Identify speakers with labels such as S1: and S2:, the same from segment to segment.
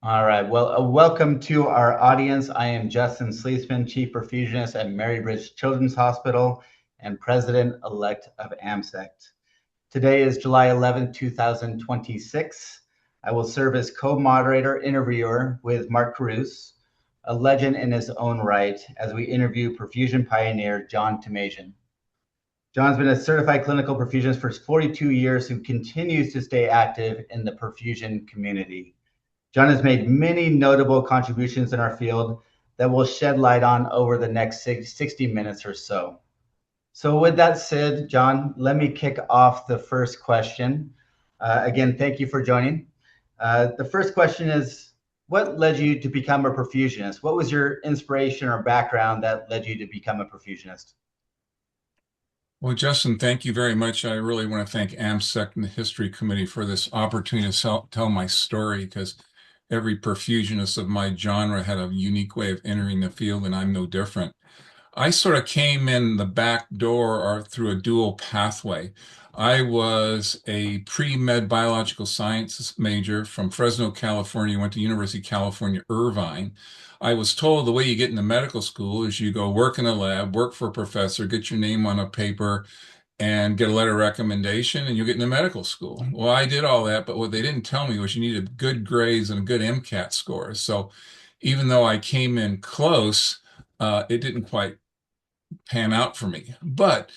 S1: All right. Well, welcome to our audience. I am Justin Sleesman, Chief Perfusionist at Marybridge Children's Hospital and President-elect of AMSECT. Today is July 11th, 2026. I will serve as co-moderator interviewer with Mark Caruso, a legend in his own right, as we interview perfusion pioneer John Toomasian. John's been a certified clinical perfusionist for 42 years who continues to stay active in the perfusion community. John has made many notable contributions in our field that we'll shed light on over the next 60 minutes or so. So with that said, John, let me kick off the first question. Again, thank you for joining. The first question is, what led you to become a perfusionist? What was your inspiration or background that led you to become a perfusionist?
S2: Well, Justin, thank you very much. I really want to thank AMSEC and the History Committee for this opportunity to tell my story because every perfusionist of my genre had a unique way of entering the field, and I'm no different. I sort of came in the back door or through a dual pathway. I was a pre-med biological sciences major from Fresno, California, went to University of California, Irvine. I was told the way you get into medical school is you go work in a lab, work for a professor, get your name on a paper, and get a letter of recommendation, and you'll get into medical school. Well, I did all that, but what they didn't tell me was you needed good grades and a good MCAT score. So even though I came in close, it didn't quite pan out for me. But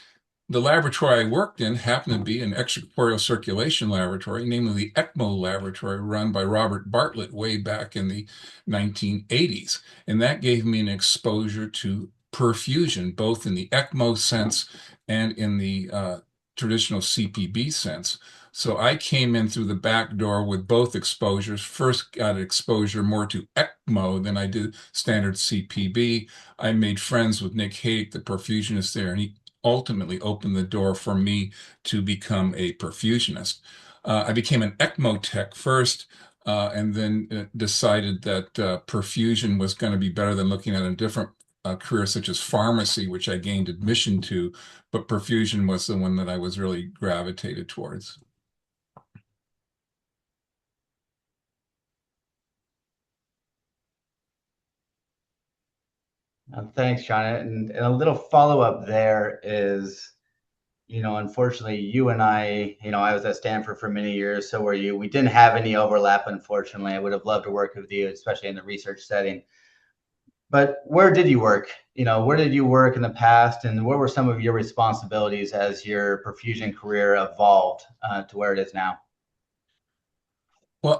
S2: the laboratory I worked in happened to be an extracorporeal circulation laboratory, namely the ECMO laboratory run by Robert Bartlett way back in the 1980s. And that gave me an exposure to perfusion, both in the ECMO sense and in the traditional CPB sense. So I came in through the back door with both exposures. First got exposure more to ECMO than I did standard CPB. I made friends with Nick Haig, the perfusionist there, and he ultimately opened the door for me to become a perfusionist. I became an ECMO tech first, and then decided that perfusion was going to be better than looking at a different career such as pharmacy, which I gained admission to, but perfusion was the one that I was really gravitated towards.
S1: Thanks, John. And a little follow-up there is, unfortunately, you and I was at Stanford for many years, so were you. We didn't have any overlap, unfortunately. I would have loved to work with you, especially in the research setting. But where did you work? Where did you work in the past, and what were some of your responsibilities as your perfusion career evolved to where it is now?
S2: Well,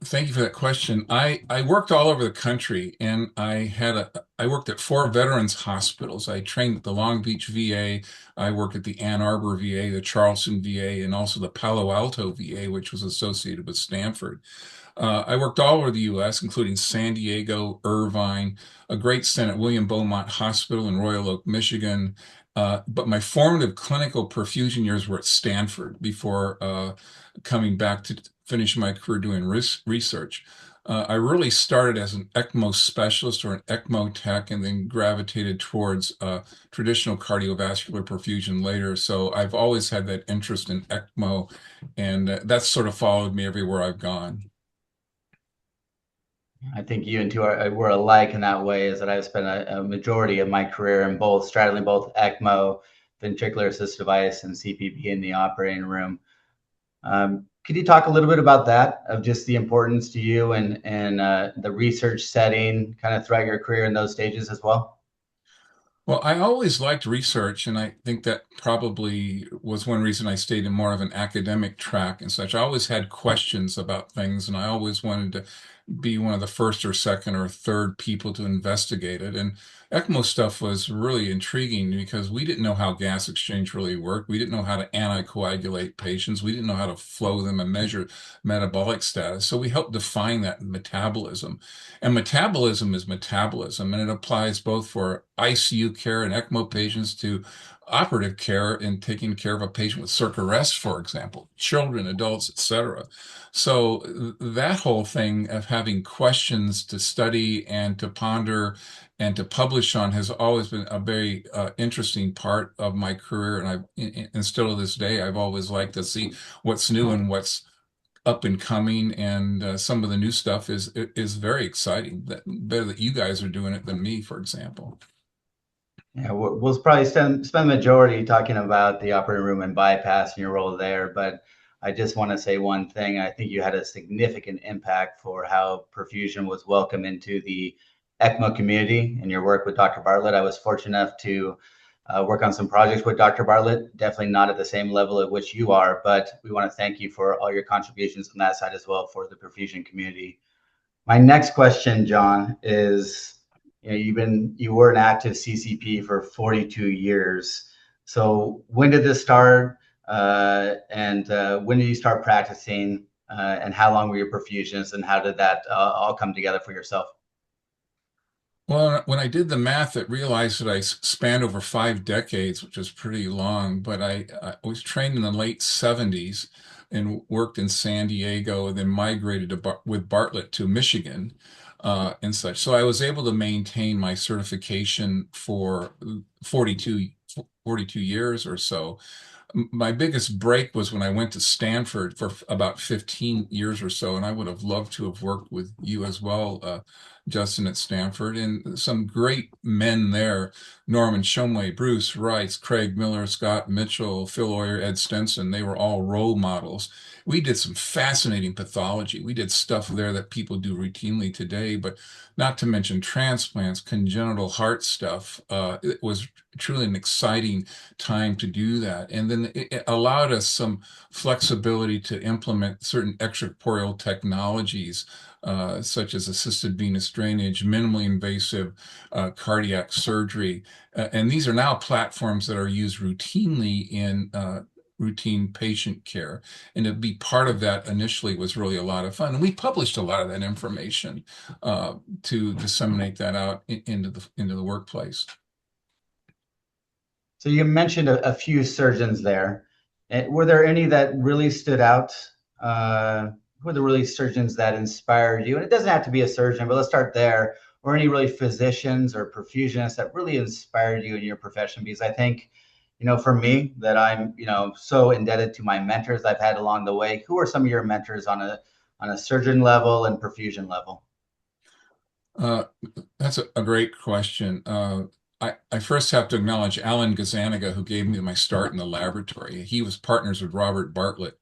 S2: thank you for that question. I worked all over the country, and I worked at four veterans hospitals. I trained at the Long Beach VA. I worked at the Ann Arbor VA, the Charleston VA, and also the Palo Alto VA, which was associated with Stanford. I worked all over the U.S., including San Diego, Irvine, a great stint at William Beaumont Hospital in Royal Oak, Michigan. But my formative clinical perfusion years were at Stanford before coming back to finish my career doing research. I really started as an ECMO specialist or an ECMO tech and then gravitated towards traditional cardiovascular perfusion later. So I've always had that interest in ECMO, and that's sort of followed me everywhere I've gone.
S1: I think you and two were alike in that way, is that I've spent a majority of my career in both, straddling both ECMO, ventricular assist device, and CPB in the operating room. Could you talk a little bit about that, of just the importance to you and the research setting kind of throughout your career in those stages as well?
S2: Well, I always liked research, and I think that probably was one reason I stayed in more of an academic track and such. I always had questions about things, and I always wanted to be one of the first or second or third people to investigate it. And ECMO stuff was really intriguing because we didn't know how gas exchange really worked. We didn't know how to anticoagulate patients. We didn't know how to flow them and measure metabolic status. So we helped define that metabolism. And metabolism is metabolism, and it applies both for ICU care and ECMO patients to operative care in taking care of a patient with circ arrest, for example, children, adults, etc. So that whole thing of having questions to study and to ponder and to publish on has always been a very interesting part of my career. And still to this day, I've always liked to see what's new and what's up and coming, and some of the new stuff is very exciting. Better that you guys are doing it than me, for example.
S1: Yeah, we'll probably spend the majority talking about the operating room and bypass and your role there. But I just want to say one thing. I think you had a significant impact for how perfusion was welcomed into the ECMO community in your work with Dr. Bartlett. I was fortunate enough to work on some projects with Dr. Bartlett, definitely not at the same level at which you are, but we want to thank you for all your contributions on that side as well for the perfusion community. My next question, John, is you were an active CCP for 42 years. So when did this start? And when did you start practicing? And how long were you a perfusionist? And how did that all come together for yourself?
S2: Well, when I did the math, I realized that I spanned over 5 decades, which is pretty long. But I was trained in the late 70s and worked in San Diego, and then migrated with Bartlett to Michigan and such. So I was able to maintain my certification for 42 years or so. My biggest break was when I went to Stanford for about 15 years or so, and I would have loved to have worked with you as well, Justin, at Stanford, and some great men there: Norman Shumway, Bruce Rice, Craig Miller, Scott Mitchell, Phil Oyer, Ed Stenson. They were all role models. We did some fascinating pathology. We did stuff there that people do routinely today, but not to mention transplants, congenital heart stuff. It was truly an exciting time to do that. And then it allowed us some flexibility to implement certain extracorporeal technologies, such as assisted venous drainage, minimally invasive cardiac surgery. And these are now platforms that are used routinely in routine patient care. And to be part of that initially was really a lot of fun. And we published a lot of that information to disseminate that out into the workplace.
S1: So you mentioned a few surgeons there. Were there any that really stood out? Who are the really surgeons that inspired you? And it doesn't have to be a surgeon, but let's start there. Or any really physicians or perfusionists that really inspired you in your profession? Because I think, for me, that I'm, so indebted to my mentors I've had along the way. Who are some of your mentors on a surgeon level and perfusion level?
S2: Uh, that's a great question. I first have to acknowledge Alan Gazaniga, who gave me my start in the laboratory. He was partners with Robert Bartlett.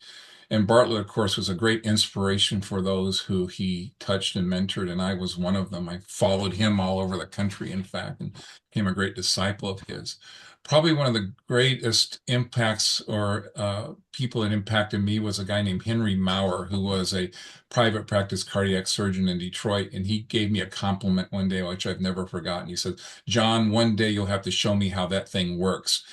S2: And Bartlett, of course, was a great inspiration for those who he touched and mentored, and I was one of them. I followed him all over the country, in fact, and became a great disciple of his. Probably one of the greatest impacts or people that impacted me was a guy named Henry Maurer, who was a private practice cardiac surgeon in Detroit. And he gave me a compliment one day, which I've never forgotten. He said, "John, one day you'll have to show me how that thing works."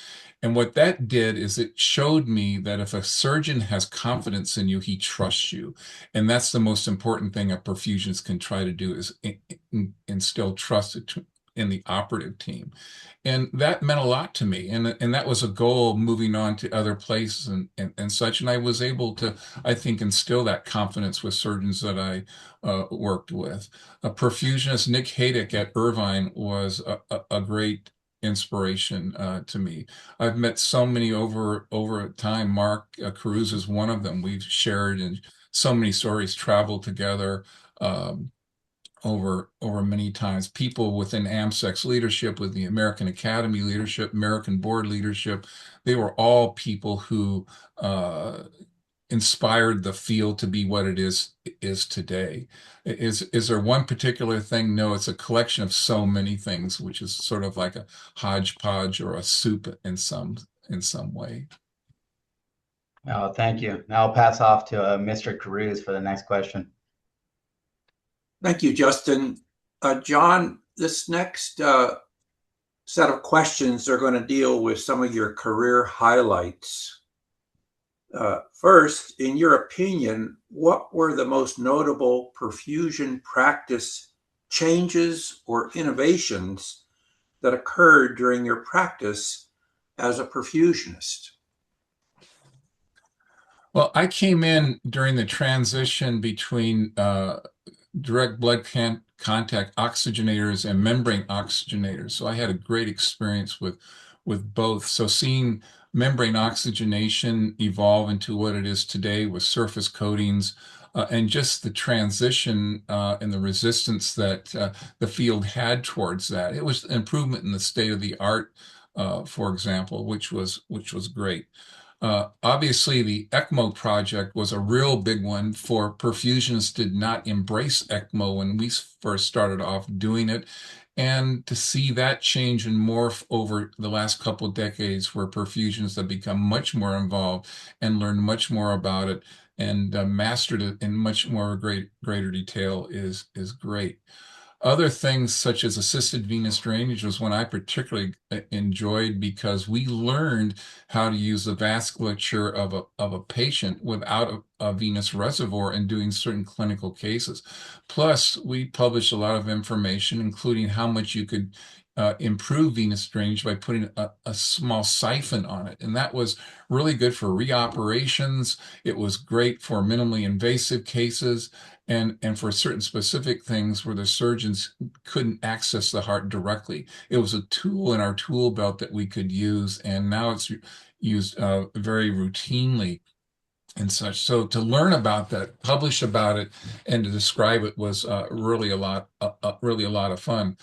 S2: And what that did is it showed me that if a surgeon has confidence in you, he trusts you. And that's the most important thing a perfusionist can try to do, is instill trust in the operative team. And that meant a lot to me. And that was a goal moving on to other places and such. And I was able to, I think, instill that confidence with surgeons that I worked with. A perfusionist, Nick Haydick at Irvine, was a great inspiration to me. I've met so many over time. Mark Cruz is one of them. We've shared and so many stories, traveled together over many times. People within AMSEC's leadership, with the American Academy leadership, American Board leadership, they were all people who inspired the field to be what it is today. Is there one particular thing? No, it's a collection of so many things, which is sort of like a hodgepodge or a soup in some way.
S1: Oh, thank you. Now I'll pass off to Mr. Cruz for the next question.
S3: Thank you, Justin. John, this next set of questions are going to deal with some of your career highlights. First, in your opinion, what were the most notable perfusion practice changes or innovations that occurred during your practice as a perfusionist?
S2: Well, I came in during the transition between direct blood contact oxygenators and membrane oxygenators. So I had a great experience with with both. So seeing membrane oxygenation evolve into what it is today with surface coatings, and just the transition and the resistance that the field had towards that. It was an improvement in the state of the art, for example, which was great. Obviously, the ECMO project was a real big one for perfusionists. Did not embrace ECMO when we first started off doing it. And to see that change and morph over the last couple of decades, where perfusionists have become much more involved and learned much more about it and mastered it in much more greater detail, is great. Other things such as assisted venous drainage was one I particularly enjoyed, because we learned how to use the vasculature of a patient without a venous reservoir in doing certain clinical cases. Plus, we published a lot of information, including how much you could improve venous drainage by putting a small siphon on it. And that was really good for reoperations. It was great for minimally invasive cases, and for certain specific things where the surgeons couldn't access the heart directly. It was a tool in our tool belt that we could use, and now it's used very routinely and such. So to learn about that, publish about it, and to describe it was really a lot of fun.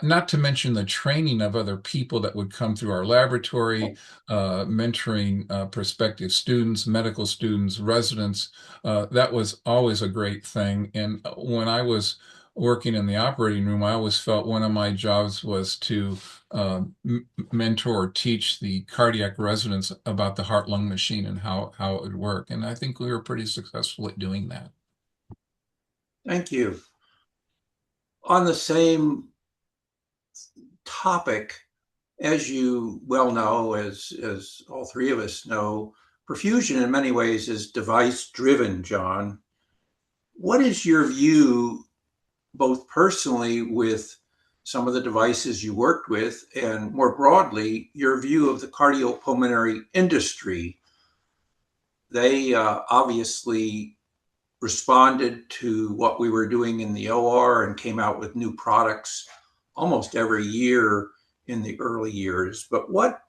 S2: Not to mention the training of other people that would come through our laboratory, mentoring prospective students, medical students, residents. That was always a great thing. And when I was working in the operating room, I always felt one of my jobs was to mentor or teach the cardiac residents about the heart-lung machine and how it would work. And I think we were pretty successful at doing that.
S3: Thank you. On the same topic, as you well know, as all three of us know, perfusion in many ways is device-driven, John. What is your view, both personally with some of the devices you worked with, and more broadly, your view of the cardiopulmonary industry? They obviously responded to what we were doing in the OR and came out with new products almost every year in the early years. But what,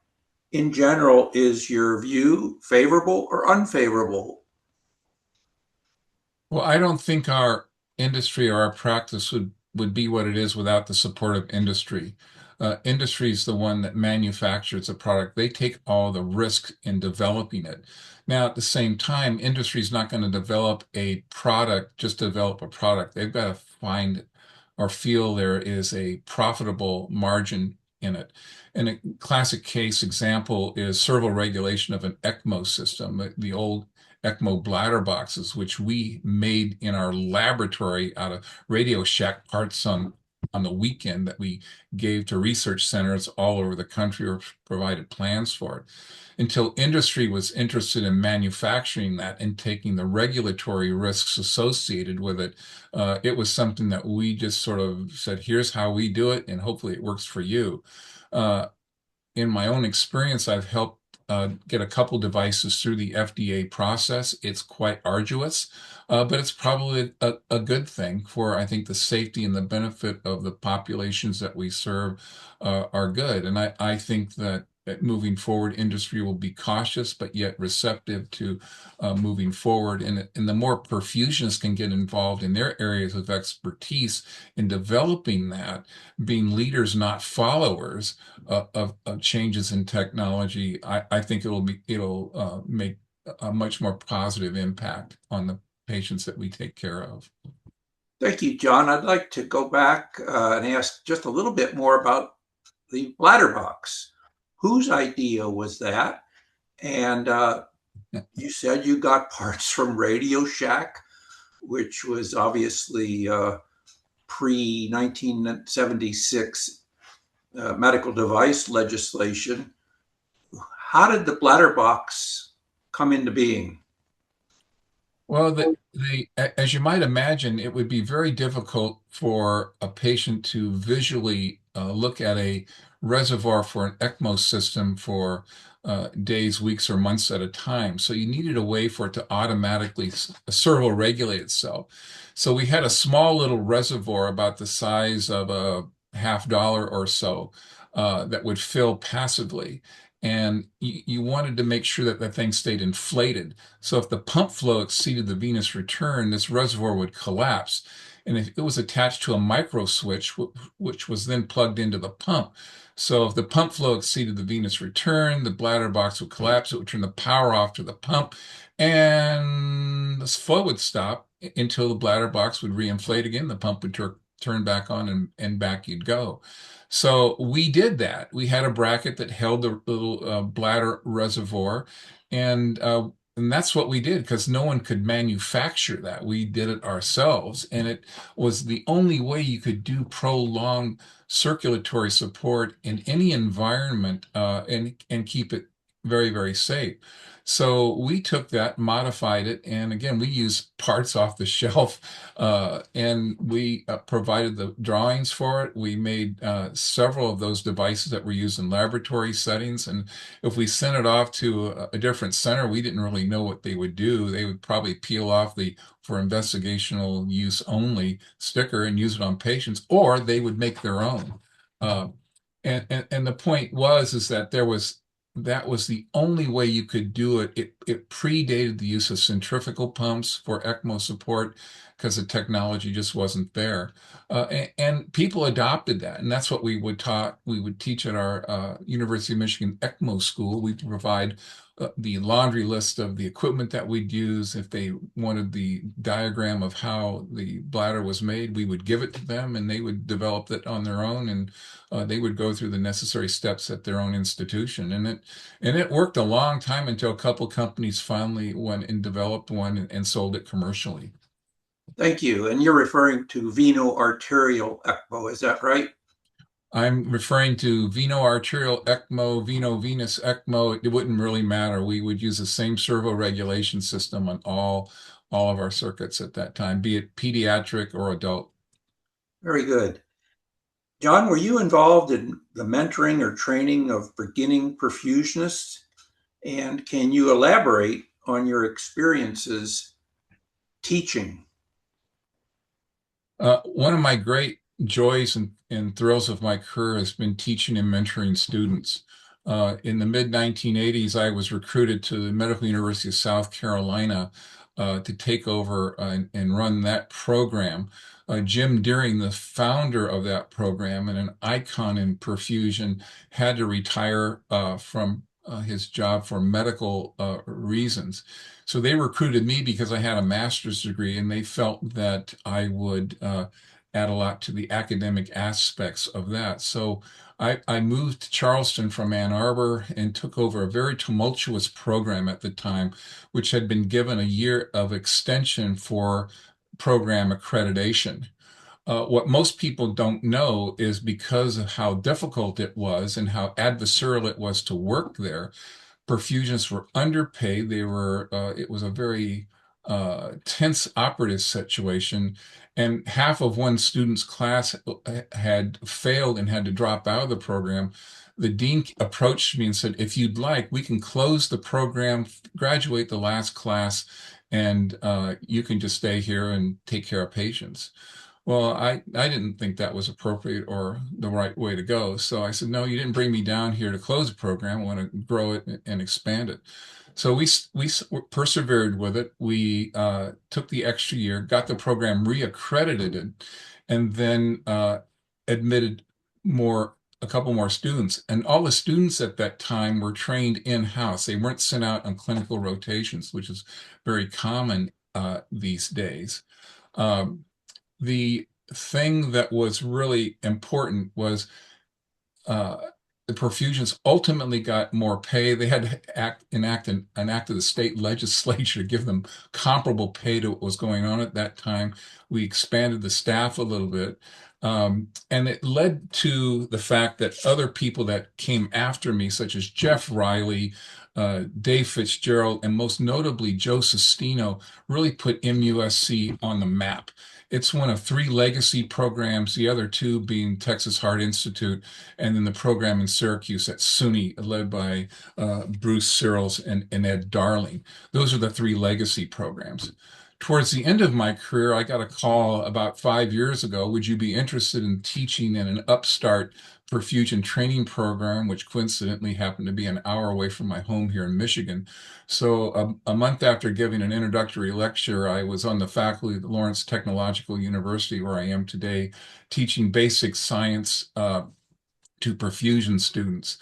S3: in general, is your view, favorable or unfavorable?
S2: Well, I don't think our industry or our practice would be what it is without the support of industry. Industry is the one that manufactures a product. They take all the risk in developing it. Now, at the same time, industry is not going to develop a product just to develop a product. They've got to find or feel there is a profitable margin in it. And a classic case example is serval regulation of an ECMO system, the old ECMO bladder boxes, which we made in our laboratory out of Radio Shack parts on the weekend that we gave to research centers all over the country or provided plans for it. Until industry was interested in manufacturing that and taking the regulatory risks associated with it, it was something that we just sort of said, here's how we do it, and hopefully it works for you. In my own experience, I've helped get a couple devices through the FDA process. It's quite arduous, but it's probably a good thing for, I think, the safety and the benefit of the populations that we serve are good. And I think that moving forward, industry will be cautious, but yet receptive to moving forward. And the more perfusionists can get involved in their areas of expertise in developing that, being leaders, not followers of changes in technology, I think it'll make a much more positive impact on the patients that we take care of.
S3: Thank you, John. I'd like to go back and ask just a little bit more about the bladder box. Whose idea was that? And you said you got parts from Radio Shack, which was obviously pre-1976 medical device legislation. How did the bladder box come into being?
S2: Well, as you might imagine, it would be very difficult for a patient to visually look at a reservoir for an ECMO system for days, weeks, or months at a time. So you needed a way for it to automatically servo regulate itself. So we had a small little reservoir about the size of a $50 or so that would fill passively. And you wanted to make sure that that thing stayed inflated. So if the pump flow exceeded the venous return, this reservoir would collapse. And if it was attached to a micro switch, which was then plugged into the pump. So if the pump flow exceeded the venous return, the bladder box would collapse. It would turn the power off to the pump, and the flow would stop until the bladder box would reinflate again. The pump would turn back on, and back you'd go. So we did that. We had a bracket that held the little bladder reservoir, and that's what we did because no one could manufacture that. We did it ourselves, and it was the only way you could do prolonged circulatory support in any environment, and keep it very, very safe. So we took that, modified it, and again, we used parts off the shelf, and we provided the drawings for it. We made several of those devices that were used in laboratory settings, and if we sent it off to a different center, we didn't really know what they would do. They would probably peel off the "for investigational use only" sticker and use it on patients, or they would make their own. Uh, and the point is that that was the only way you could do it. It predated the use of centrifugal pumps for ECMO support because the technology just wasn't there. And people adopted that, and that's what we would teach at our University of Michigan ECMO school. We provide the laundry list of the equipment that we'd use. If they wanted the diagram of how the bladder was made, we would give it to them, and they would develop it on their own, and they would go through the necessary steps at their own institution. And it worked a long time until a couple companies finally went and developed one and sold it commercially.
S3: Thank you. And you're referring to veno-arterial ECMO, is that right?
S2: I'm referring to veno-arterial ECMO, veno-venous ECMO. It wouldn't really matter. We would use the same servo regulation system on all of our circuits at that time, be it pediatric or adult.
S3: Very good. John, were you involved in the mentoring or training of beginning perfusionists? And can you elaborate on your experiences teaching?
S2: One of my great joys and thrills of my career has been teaching and mentoring students. In the mid-1980s, I was recruited to the Medical University of South Carolina to take over and run that program. Jim Deering, the founder of that program and an icon in perfusion, had to retire from his job for medical reasons. So they recruited me because I had a master's degree, and they felt that I would add a lot to the academic aspects of that. So I moved to Charleston from Ann Arbor and took over a very tumultuous program at the time, which had been given a year of extension for program accreditation. What most people don't know is because of how difficult it was and how adversarial it was to work there, perfusionists were underpaid. It was a very tense operative situation, and half of one student's class had failed and had to drop out of the program. The dean approached me and said, "If you'd like, we can close the program, graduate the last class, and you can just stay here and take care of patients." Well, I didn't think that was appropriate or the right way to go. So I said, "No, you didn't bring me down here to close the program. I want to grow it and expand it." So we persevered with it. We took the extra year, got the program reaccredited, and then admitted a couple more students. And all the students at that time were trained in-house. They weren't sent out on clinical rotations, which is very common these days. The thing that was really important was the perfusionists ultimately got more pay. They had to enact an act of the state legislature to give them comparable pay to what was going on at that time. We expanded the staff a little bit. And it led to the fact that other people that came after me, such as Jeff Riley, Dave Fitzgerald, and most notably Joe Sestino, really put MUSC on the map. It's one of three legacy programs, the other two being Texas Heart Institute, and then the program in Syracuse at SUNY, led by Bruce Searles and Ed Darling. Those are the three legacy programs. Towards the end of my career, I got a call about 5 years ago, "Would you be interested in teaching in an upstart perfusion training program, which coincidentally happened to be an hour away from my home here in Michigan. So a month after giving an introductory lecture, I was on the faculty at Lawrence Technological University, where I am today, teaching basic science to perfusion students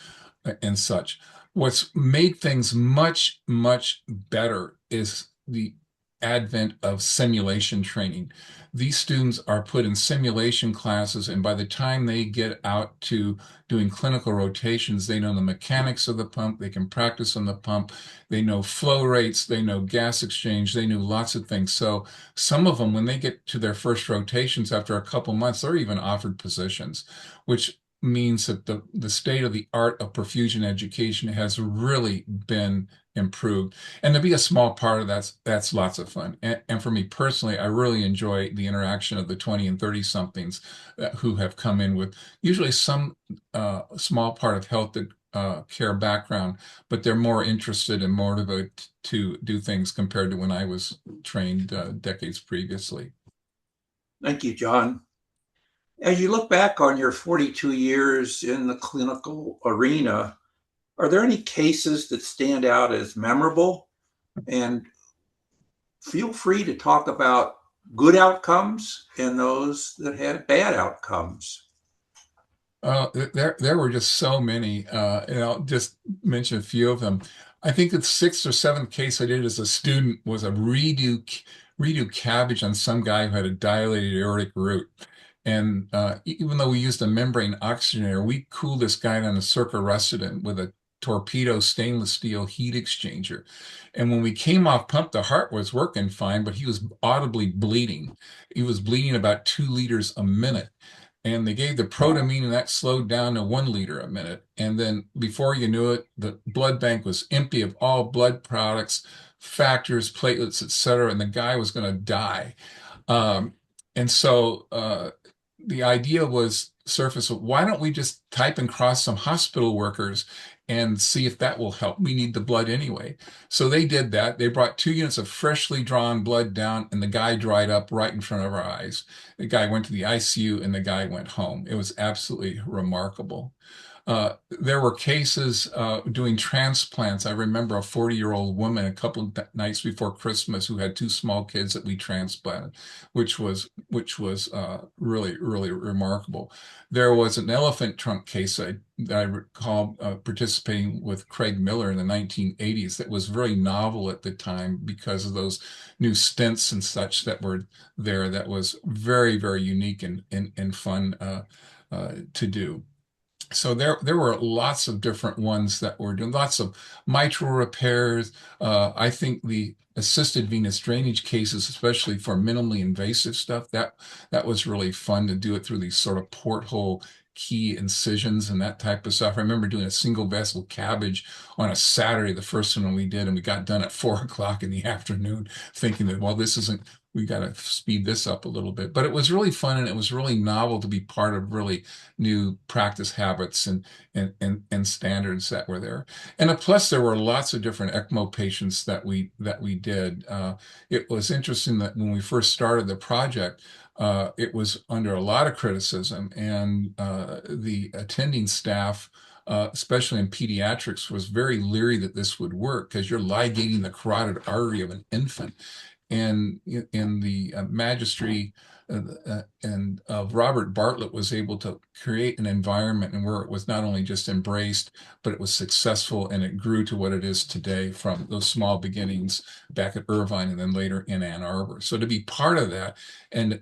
S2: and such. What's made things much, much better is the advent of simulation training. These students are put in simulation classes, and by the time they get out to doing clinical rotations, they know the mechanics of the pump, they can practice on the pump, they know flow rates, they know gas exchange, they know lots of things. So some of them, when they get to their first rotations after a couple months, they're even offered positions, which means that the state of the art of perfusion education has really been improved. And to be a small part of that's lots of fun. And for me personally, I really enjoy the interaction of the 20 and 30 somethings who have come in with usually some small part of health care background, but they're more interested and motivated to do things compared to when I was trained decades previously.
S3: Thank you, John. As you look back on your 42 years in the clinical arena, are there any cases that stand out as memorable? And feel free to talk about good outcomes and those that had bad outcomes.
S2: There were just so many, and I'll just mention a few of them. I think the sixth or seventh case I did as a student was a redo cabbage on some guy who had a dilated aortic root. And even though we used a membrane oxygenator, we cooled this guy down to circa with a torpedo stainless steel heat exchanger. And when we came off pump, the heart was working fine, but he was audibly bleeding. He was bleeding about 2 liters a minute. And they gave the protamine, and that slowed down to 1 liter a minute. And then before you knew it, the blood bank was empty of all blood products, factors, platelets, etc., and the guy was going to die. And so the idea was surface, why don't we just type and cross some hospital workers and see if that will help? We need the blood anyway. So they did that. They brought 2 units of freshly drawn blood down, and the guy dried up right in front of our eyes. The guy went to the ICU, and the guy went home. It was absolutely remarkable. There were cases doing transplants. I remember a 40-year-old woman a couple of nights before Christmas who had 2 small kids that we transplanted, which was really, really remarkable. There was an elephant trunk case that I recall participating with Craig Miller in the 1980s that was very novel at the time because of those new stents and such that were there. That was very, very unique and fun to do. So there were lots of different ones that were doing lots of mitral repairs. I think the assisted venous drainage cases, especially for minimally invasive stuff, that was really fun to do it through these sort of porthole key incisions and that type of stuff. I remember doing a single vessel cabbage on a Saturday, the first one we did, and we got done at 4 o'clock in the afternoon, thinking that, well, this isn't, we got to speed this up a little bit. But it was really fun, and it was really novel to be part of really new practice habits and standards that were there. And plus, there were lots of different ECMO patients that we did. It was interesting that when we first started the project, it was under a lot of criticism, and the attending staff, especially in pediatrics, was very leery that this would work because you're ligating the carotid artery of an infant. And in the magistry and of Robert Bartlett was able to create an environment and where it was not only just embraced, but it was successful, and it grew to what it is today from those small beginnings back at Irvine and then later in Ann Arbor. So to be part of that and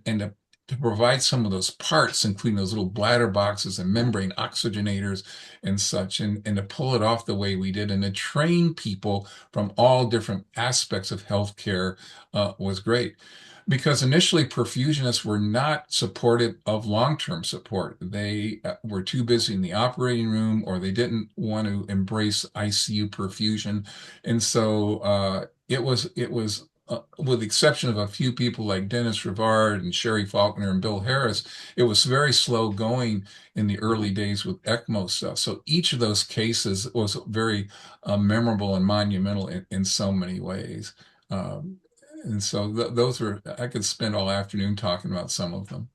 S2: to provide some of those parts, including those little bladder boxes and membrane oxygenators and such, and to pull it off the way we did, and to train people from all different aspects of healthcare was great. Because initially perfusionists were not supportive of long-term support. They were too busy in the operating room, or they didn't want to embrace ICU perfusion. And so it was with the exception of a few people like Dennis Rivard and Sherry Faulkner and Bill Harris, it was very slow going in the early days with ECMO stuff. So each of those cases was very memorable and monumental in so many ways. And so those were, I could spend all afternoon talking about some of them.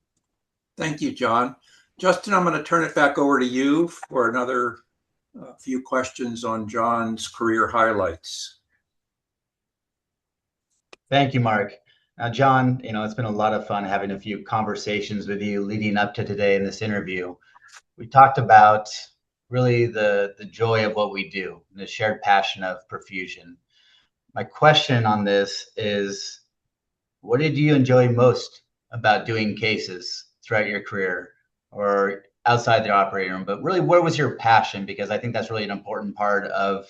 S3: Thank you, John. Justin, I'm going to turn it back over to you for another few questions on John's career highlights.
S1: Thank you, Mark. Now, John, it's been a lot of fun having a few conversations with you leading up to today in this interview. We talked about really the joy of what we do, the shared passion of perfusion. My question on this is, what did you enjoy most about doing cases throughout your career or outside the operating room? But really, where was your passion? Because I think that's really an important part of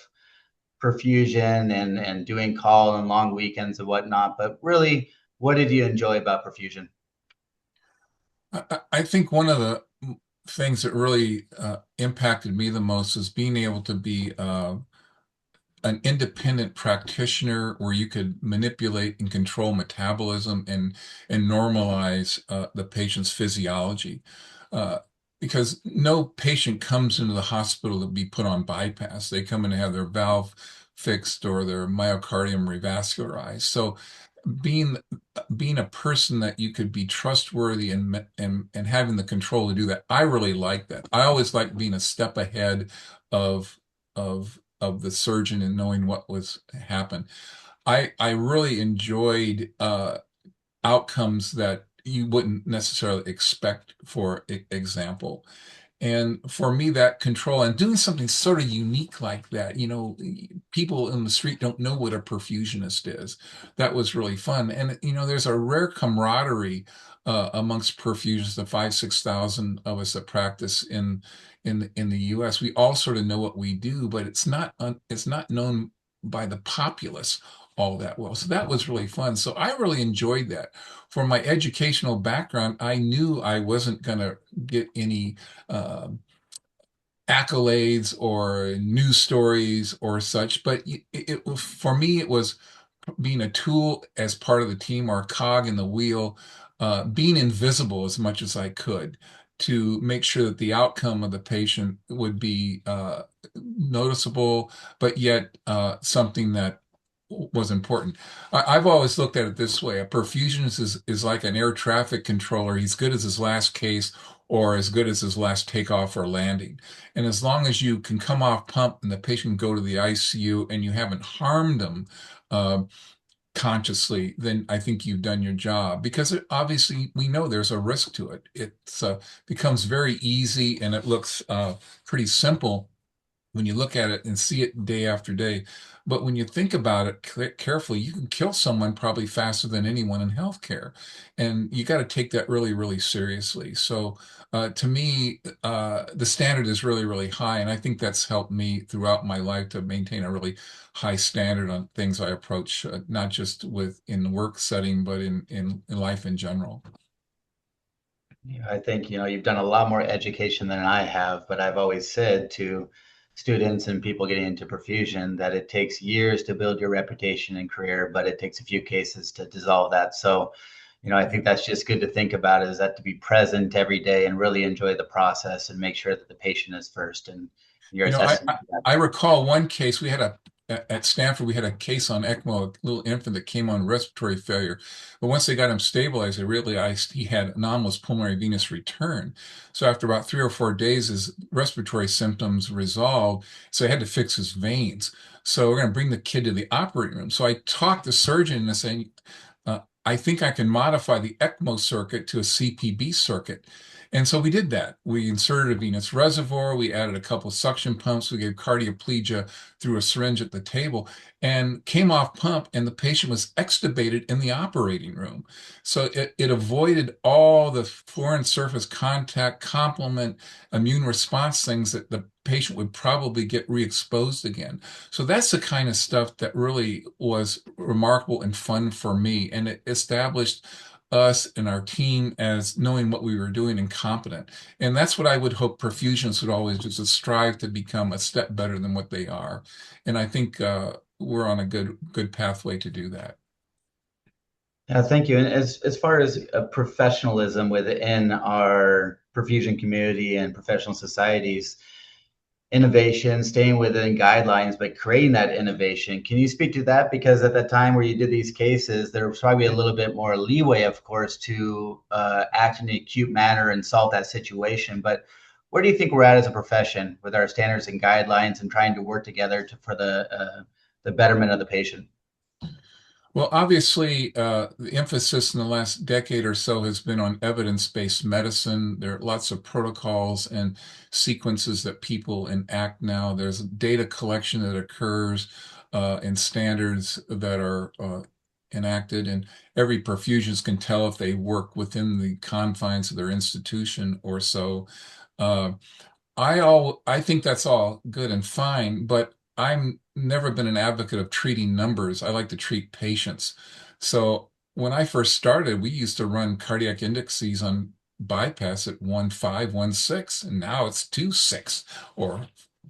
S1: perfusion and doing call and long weekends and whatnot. But really, what did you enjoy about perfusion?
S2: I think one of the things that really impacted me the most is being able to be an independent practitioner where you could manipulate and control metabolism and normalize the patient's physiology. Because no patient comes into the hospital to be put on bypass. They come in to have their valve fixed or their myocardium revascularized. So being a person that you could be trustworthy and having the control to do that, I really like that. I always like being a step ahead of the surgeon and knowing what was happened. I really enjoyed outcomes that you wouldn't necessarily expect, for example. And for me, that control and doing something sort of unique like that, people in the street don't know what a perfusionist is. That was really fun. And, there's a rare camaraderie amongst perfusionists, the 6,000 of us that practice in the US. We all sort of know what we do, but it's not known by the populace all that well. So that was really fun. So I really enjoyed that. For my educational background, I knew I wasn't going to get any accolades or news stories or such, but for me, it was being a tool as part of the team or a cog in the wheel, being invisible as much as I could to make sure that the outcome of the patient would be noticeable, but yet something that was important. I've always looked at it this way. A perfusionist is like an air traffic controller. He's good as his last case or as good as his last takeoff or landing. And as long as you can come off pump and the patient can go to the ICU and you haven't harmed them consciously, then I think you've done your job. Because obviously we know there's a risk to it. It becomes very easy and it looks pretty simple when you look at it and see it day after day. But when you think about it carefully, you can kill someone probably faster than anyone in healthcare. And you got to take that really, really seriously. So to me, the standard is really, really high. And I think that's helped me throughout my life to maintain a really high standard on things I approach, not just in the work setting, but in life in general.
S1: I think, you've done a lot more education than I have, but I've always said to students and people getting into perfusion that it takes years to build your reputation and career, but it takes a few cases to dissolve that. So, I think that's just good to think about, is that to be present every day and really enjoy the process and make sure that the patient is first. And you're attesting to that.
S2: I recall one case at Stanford, we had a case on ECMO, a little infant that came on respiratory failure. But once they got him stabilized, they realized he had anomalous pulmonary venous return. So after about 3 or 4 days, his respiratory symptoms resolved. So they had to fix his veins. So we're going to bring the kid to the operating room. So I talked the surgeon and saying, I think I can modify the ECMO circuit to a CPB circuit. And so we did that. We inserted a venous reservoir. We added a couple of suction pumps. We gave cardioplegia through a syringe at the table and came off pump, and the patient was extubated in the operating room. So it avoided all the foreign surface contact, complement, immune response things that the patient would probably get re-exposed again. So that's the kind of stuff that really was remarkable and fun for me. And it established us and our team as knowing what we were doing and competent. And that's what I would hope perfusionists would always do, is strive to become a step better than what they are. And I think we're on a good pathway to do that.
S1: Yeah, thank you. And as far as professionalism within our perfusion community and professional societies, innovation, staying within guidelines, but creating that innovation. Can you speak to that? Because at the time where you did these cases, there was probably a little bit more leeway, of course, to act in an acute manner and solve that situation. But where do you think we're at as a profession with our standards and guidelines and trying to work together for the betterment of the patient?
S2: Well, obviously, the emphasis in the last decade or so has been on evidence-based medicine. There are lots of protocols and sequences that people enact now. There's data collection that occurs and standards that are enacted, and every perfusionist can tell if they work within the confines of their institution or so. Uh, I think that's all good and fine, but I'm never been an advocate of treating numbers. I like to treat patients. So when I first started, we used to run cardiac indices on bypass at 1.5, 1.6, and now it's 2.6, or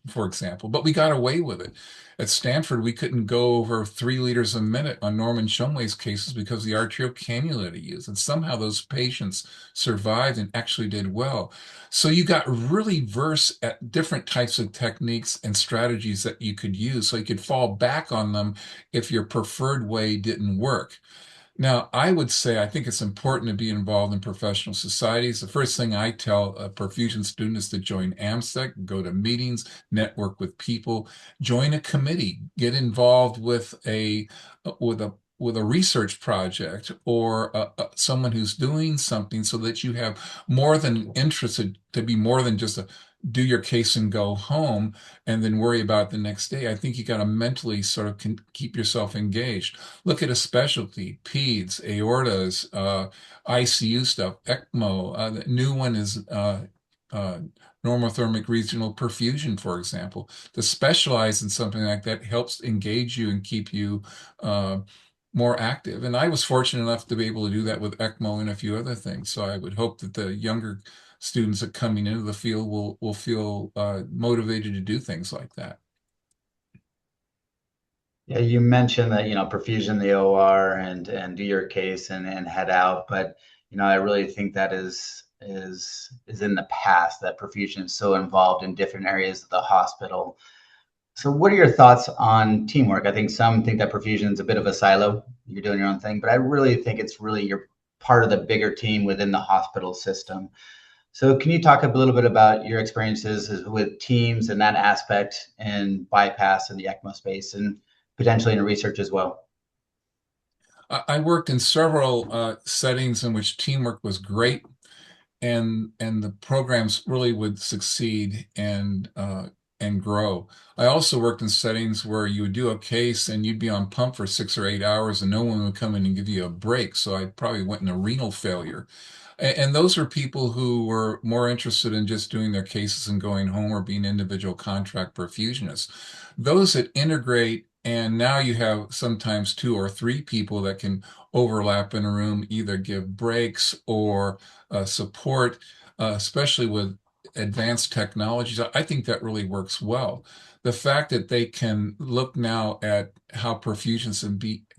S2: for example, but we got away with it. At Stanford, we couldn't go over 3 liters a minute on Norman Shumway's cases because of the arterial cannula to use. And somehow those patients survived and actually did well. So you got really versed at different types of techniques and strategies that you could use so you could fall back on them if your preferred way didn't work. Now, I would say I think it's important to be involved in professional societies. The first thing I tell a perfusion student is to join AMSEC, go to meetings, network with people, join a committee, get involved with a research project or someone who's doing something so that you have more than interested to be more than just a do your case and go home and then worry about the next day. I think you got to mentally sort of keep yourself engaged. Look at a specialty, peds, aortas, ICU stuff, ECMO. The new one is normothermic regional perfusion, for example. To specialize in something like that helps engage you and keep you more active. And I was fortunate enough to be able to do that with ECMO and a few other things. So I would hope that the younger students that coming into the field will feel motivated to do things like that.
S1: Yeah, you mentioned that, perfusion the OR and do your case and head out, but I really think that is in the past, that perfusion is so involved in different areas of the hospital. So what are your thoughts on teamwork? I think some think that perfusion is a bit of a silo. You're doing your own thing, but I really think it's really you're part of the bigger team within the hospital system. So can you talk a little bit about your experiences with teams and that aspect in bypass and the ECMO space and potentially in research as well?
S2: I worked in several settings in which teamwork was great, and the programs really would succeed and grow. I also worked in settings where you would do a case and you'd be on pump for 6 or 8 hours and no one would come in and give you a break. So I probably went into renal failure. And those are people who were more interested in just doing their cases and going home or being individual contract perfusionists. Those that integrate, and now you have sometimes 2 or 3 people that can overlap in a room, either give breaks or support, especially with advanced technologies. I think that really works well. The fact that they can look now at how perfusions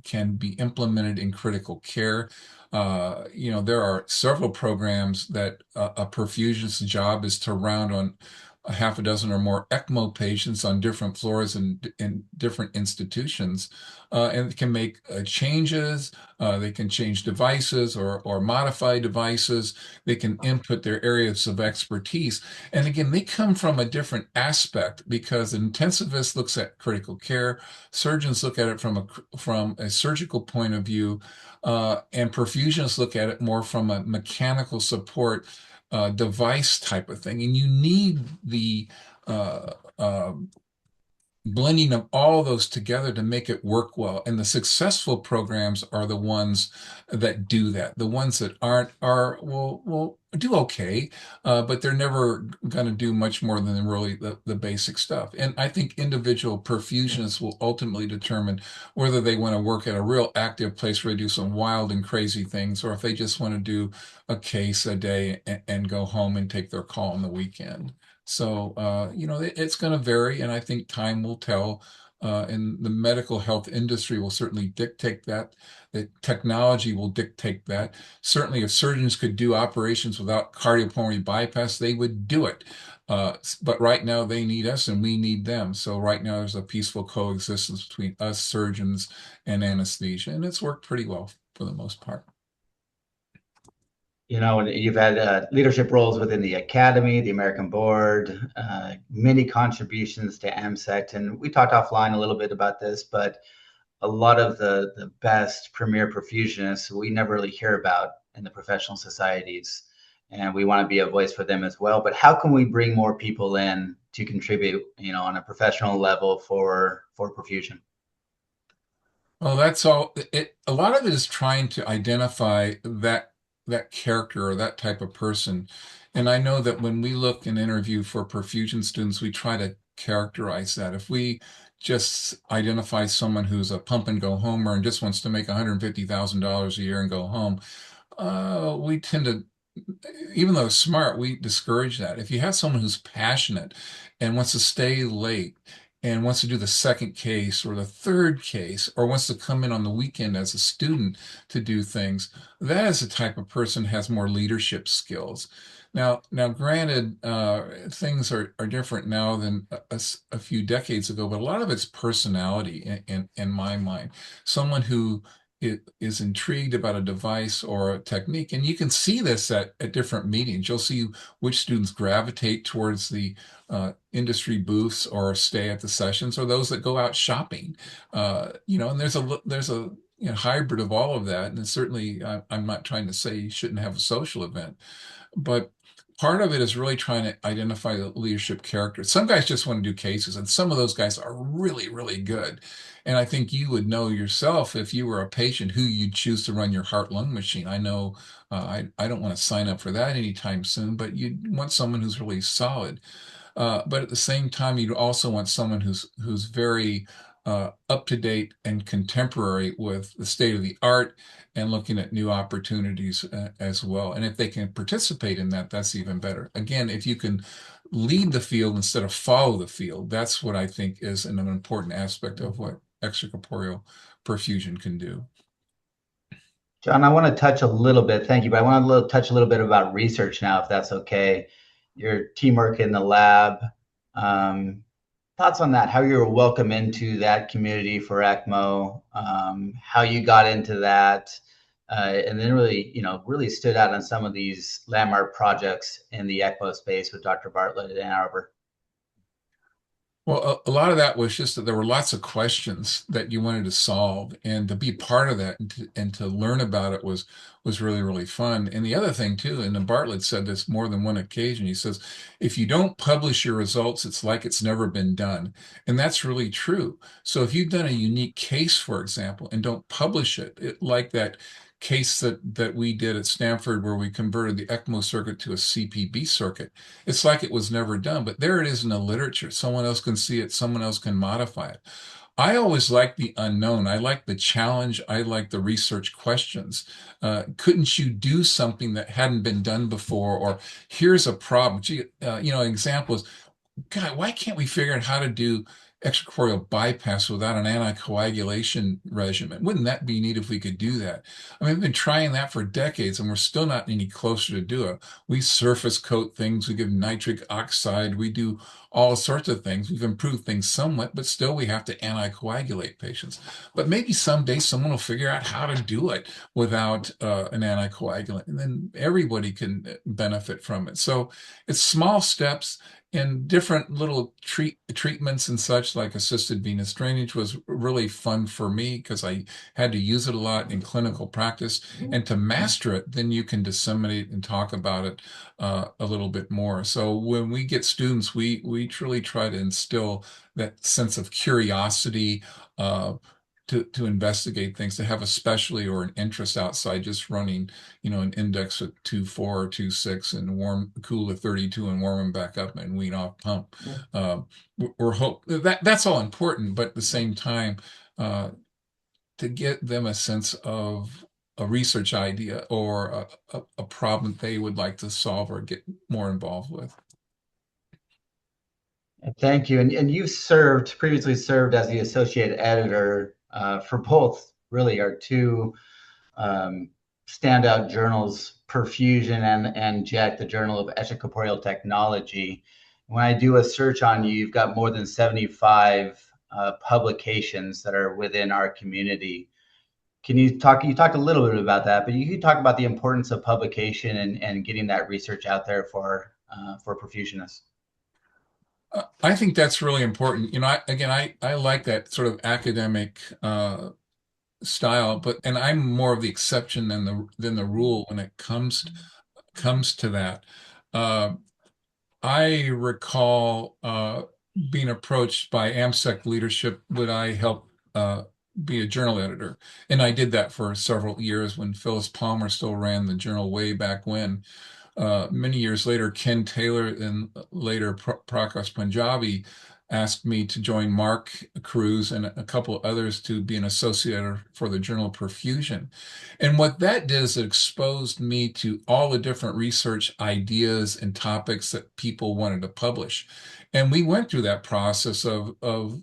S2: can be implemented in critical care. There are several programs that a perfusionist's job is to round on a half a dozen or more ECMO patients on different floors and in different institutions, and can make changes. They can change devices or modify devices. They can input their areas of expertise. And again, they come from a different aspect because an intensivist looks at critical care, surgeons look at it from a surgical point of view, and perfusionists look at it more from a mechanical support device type of thing. And you need the uh, uh, blending of all those together to make it work well. And the successful programs are the ones that do that. The ones that aren't will do okay, but they're never going to do much more than really the basic stuff. And I think individual perfusionists will ultimately determine whether they want to work at a real active place where they do some wild and crazy things, or if they just want to do a case a day and go home and take their call on the weekend. So, it's going to vary, and I think time will tell. And the medical health industry will certainly dictate that. The technology will dictate that. Certainly, if surgeons could do operations without cardiopulmonary bypass, they would do it. But right now they need us and we need them. So right now there's a peaceful coexistence between us surgeons and anesthesia, and it's worked pretty well for the most part.
S1: You know, and you've had leadership roles within the Academy, the American Board, many contributions to AMSECT. And we talked offline a little bit about this, but a lot of the best premier perfusionists we never really hear about in the professional societies. And we want to be a voice for them as well. But how can we bring more people in to contribute, you know, on a professional level for perfusion?
S2: Well, that's all. A lot of it is trying to identify that character or that type of person. And I know that when we look and interview for perfusion students, we try to characterize that. If we just identify someone who's a pump and go homer and just wants to make $150,000 a year and go home, we tend to, even though smart, we discourage that. If you have someone who's passionate and wants to stay late and wants to do the second case or the third case or wants to come in on the weekend as a student to do things, that is the type of person who has more leadership skills. Now, granted, things are different now than a few decades ago, but a lot of it's personality in my mind. Someone who is intrigued about a device or a technique. And you can see this at different meetings. You'll see which students gravitate towards the industry booths or stay at the sessions, or those that go out shopping. And there's a hybrid of all of that. And certainly, I'm not trying to say you shouldn't have a social event, but part of it is really trying to identify the leadership character. Some guys just want to do cases, and some of those guys are really, really good. And I think you would know yourself if you were a patient who you'd choose to run your heart-lung machine. I know I don't want to sign up for that anytime soon, but you want someone who's really solid. But at the same time, you'd also want someone who's very up to date and contemporary with the state of the art and looking at new opportunities as well. And if they can participate in that, that's even better. Again, if you can lead the field instead of follow the field, that's what I think is an important aspect of what extracorporeal perfusion can do.
S1: John, I want to touch a little bit, thank you, but I want to touch a little bit about research now, if that's okay. Your teamwork in the lab, thoughts on that, how you were welcome into that community for ECMO, how you got into that, and then really stood out on some of these landmark projects in the ECMO space with Dr. Bartlett at Ann Arbor.
S2: Well, a lot of that was just that there were lots of questions that you wanted to solve, and to be part of that and to learn about it was really, really fun. And the other thing too, and Bartlett said this more than one occasion, he says, if you don't publish your results, it's like it's never been done. And that's really true. So if you've done a unique case, for example, and don't publish it like that case that we did at Stanford where we converted the ECMO circuit to a CPB circuit. It's like it was never done, but there it is in the literature. Someone else can see it, someone else can modify it. I always like the unknown. I like the challenge. I like the research questions. Couldn't you do something that hadn't been done before? Or here's a problem. Example is, God, why can't we figure out how to do extracorporeal bypass without an anticoagulation regimen? Wouldn't that be neat if we could do that? I mean, we've been trying that for decades and we're still not any closer to do it. We surface coat things, we give nitric oxide, we do all sorts of things. We've improved things somewhat, but still we have to anticoagulate patients. But maybe someday someone will figure out how to do it without an anticoagulant, and then everybody can benefit from it. So it's small steps. And different little treatments and such, like assisted venous drainage, was really fun for me because I had to use it a lot in clinical practice. And to master it, then you can disseminate and talk about it a little bit more. So when we get students, we truly try to instill that sense of curiosity, to investigate things, to have a specialty or an interest outside just running, an index at 2.4 or 2.6 and cool to 32 and warm them back up and wean off pump. That's all important, but at the same time, to get them a sense of a research idea or a problem they would like to solve or get more involved with.
S1: Thank you. And you previously served as the associate editor for both, really, our two standout journals, Perfusion and JEC, the Journal of ExtraCorporeal Technology. When I do a search on you, you've got more than 75 publications that are within our community. Can you talk? You talked a little bit about that, but you can talk about the importance of publication and getting that research out there for perfusionists.
S2: I think that's really important. I like that sort of academic style, and I'm more of the exception than the rule when it comes to that. Uh, I recall being approached by AMSEC leadership. Would I help be a journal editor? And I did that for several years when Phyllis Palmer still ran the journal way back when. Many years later, Ken Taylor and later Prakash Punjabi asked me to join Mark Cruz and a couple others to be an associate editor for the Journal of Perfusion. And what that did is it exposed me to all the different research ideas and topics that people wanted to publish. And we went through that process of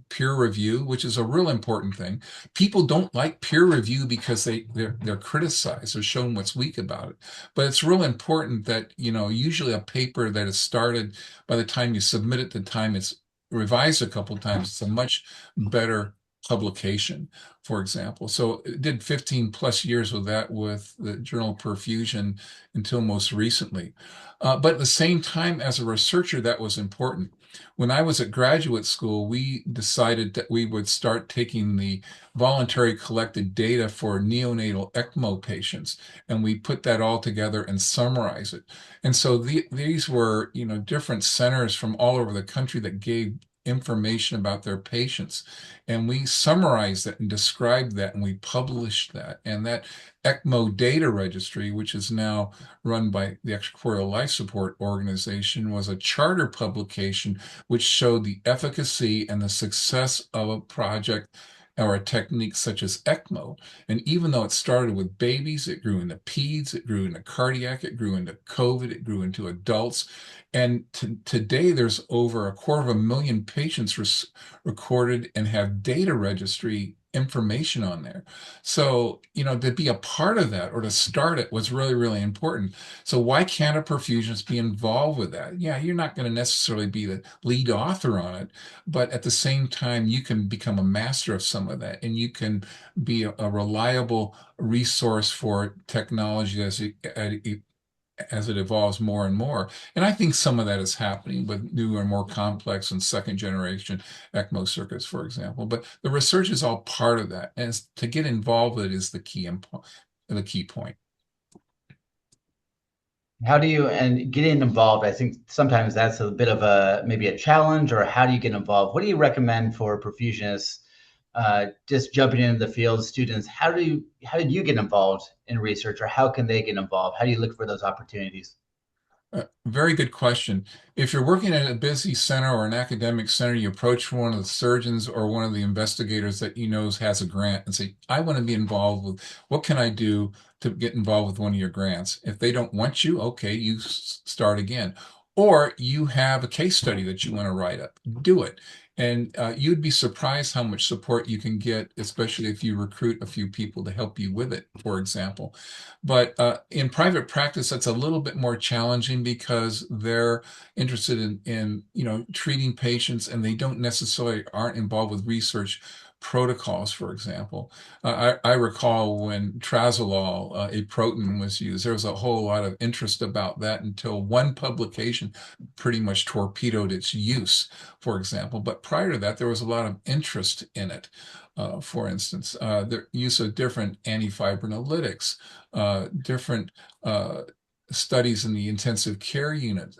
S2: peer review, which is a real important thing. People don't like peer review because they're criticized or shown what's weak about it. But it's real important that, usually a paper that is started by the time you submit it, the time it's revised a couple of times, it's a much better publication, for example. So it did 15 plus years with that with the Journal of Perfusion until most recently. But at the same time, as a researcher, that was important. When I was at graduate school, we decided that we would start taking the voluntary collected data for neonatal ECMO patients, and we put that all together and summarize it. And so these were, different centers from all over the country that gave information about their patients. And we summarized that and described that, and we published that. And that ECMO data registry, which is now run by the Extracorporeal Life Support Organization, was a charter publication which showed the efficacy and the success of a project or a technique such as ECMO. And even though it started with babies, it grew into peds, it grew into cardiac, it grew into COVID, it grew into adults. And today, there's over 250,000 patients recorded and have data registry information on there. So, to be a part of that or to start it was really, really important. So why can't a perfusionist be involved with that? Yeah, you're not going to necessarily be the lead author on it, but at the same time, you can become a master of some of that, and you can be a reliable resource for technology as it evolves more and more. And I think some of that is happening with newer and more complex and second generation ECMO circuits, for example. But the research is all part of that. And to get involved with it is the key point.
S1: How do you, and getting involved, I think sometimes that's a bit of maybe a challenge, or how do you get involved? What do you recommend for perfusionists just jumping into the field, students? How did you get involved in research, or how can they get involved? How do you look for those opportunities?
S2: Very good question. If you're working at a busy center or an academic center, you approach one of the surgeons or one of the investigators that you know has a grant and say, I want to be involved with, what can I do to get involved with one of your grants? If they don't want you, okay, you start again. Or you have a case study that you want to write up, do it. And you'd be surprised how much support you can get, especially if you recruit a few people to help you with it, for example. But in private practice, that's a little bit more challenging because they're interested in treating patients, and they don't necessarily aren't involved with research protocols, for example. I recall when trazolol, a protein, was used, there was a whole lot of interest about that until one publication pretty much torpedoed its use, for example. But prior to that, there was a lot of interest in it. For instance, the use of different antifibrinolytics, different studies in the intensive care unit,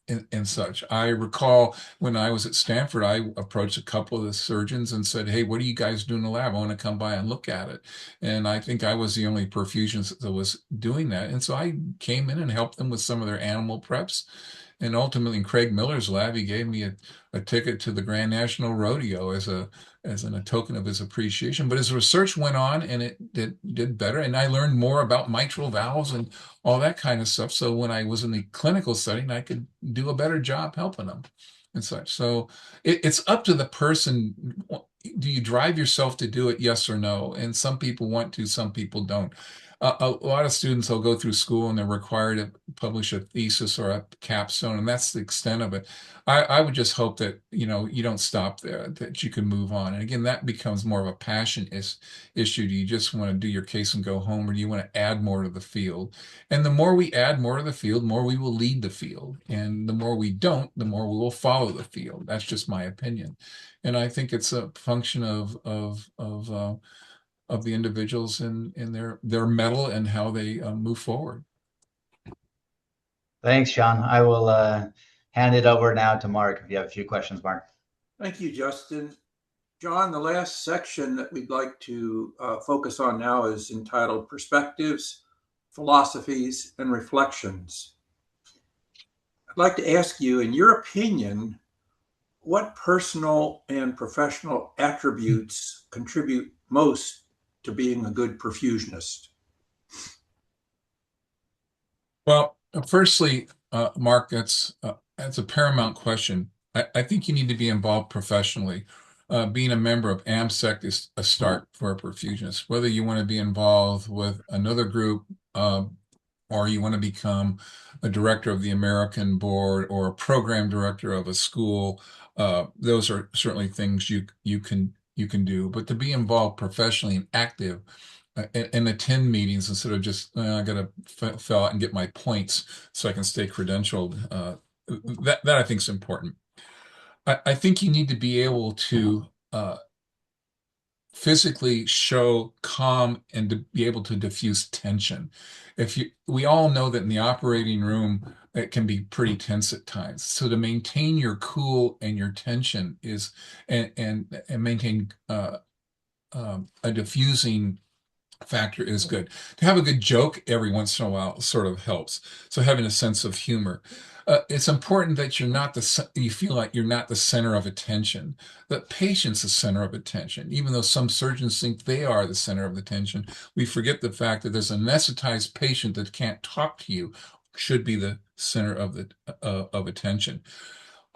S2: and such. I recall when I was at Stanford, I approached a couple of the surgeons and said, hey, what are you guys doing in the lab? I want to come by and look at it. And I think I was the only perfusionist that was doing that. And so I came in and helped them with some of their animal preps. And ultimately, in Craig Miller's lab, he gave me a ticket to the Grand National Rodeo as a token of his appreciation. But his research went on, and it did better. And I learned more about mitral valves and all that kind of stuff. So when I was in the clinical setting, I could do a better job helping them and such. So it's up to the person. Do you drive yourself to do it? Yes or no? And some people want to, some people don't. A lot of students will go through school and they're required publish a thesis or a capstone, and that's the extent of it. I would just hope that, you don't stop there, that you can move on. And again, that becomes more of a passion issue. Do you just want to do your case and go home, or do you want to add more to the field? And the more we add more to the field, more we will lead the field. And the more we don't, the more we will follow the field. That's just my opinion. And I think it's a function of the individuals in their mettle and how they move forward.
S1: Thanks, Sean. I will hand it over now to Mark if you have a few questions, Mark.
S3: Thank you, Justin. John, the last section that we'd like to focus on now is entitled Perspectives, Philosophies, and Reflections. I'd like to ask you, in your opinion, what personal and professional attributes contribute most to being a good perfusionist?
S2: Well, firstly, Mark, that's a paramount question. I think you need to be involved professionally. Being a member of AMSEC is a start for a perfusionist. Whether you want to be involved with another group, or you want to become a director of the American board or a program director of a school, those are certainly things you can do. But to be involved professionally and active and attend meetings instead of just I got to fill out and get my points so I can stay credentialed, that I think is important. I think you need to be able to physically show calm and to be able to diffuse tension. We all know that in the operating room, it can be pretty tense at times. So to maintain your cool and your tension and maintain a diffusing factor is good. To have a good joke every once in a while sort of helps. So having a sense of humor. It's important that you feel like you're not the center of attention. The patient's the center of attention. Even though some surgeons think they are the center of attention, we forget the fact that there's an anesthetized patient that can't talk to you should be the center of attention.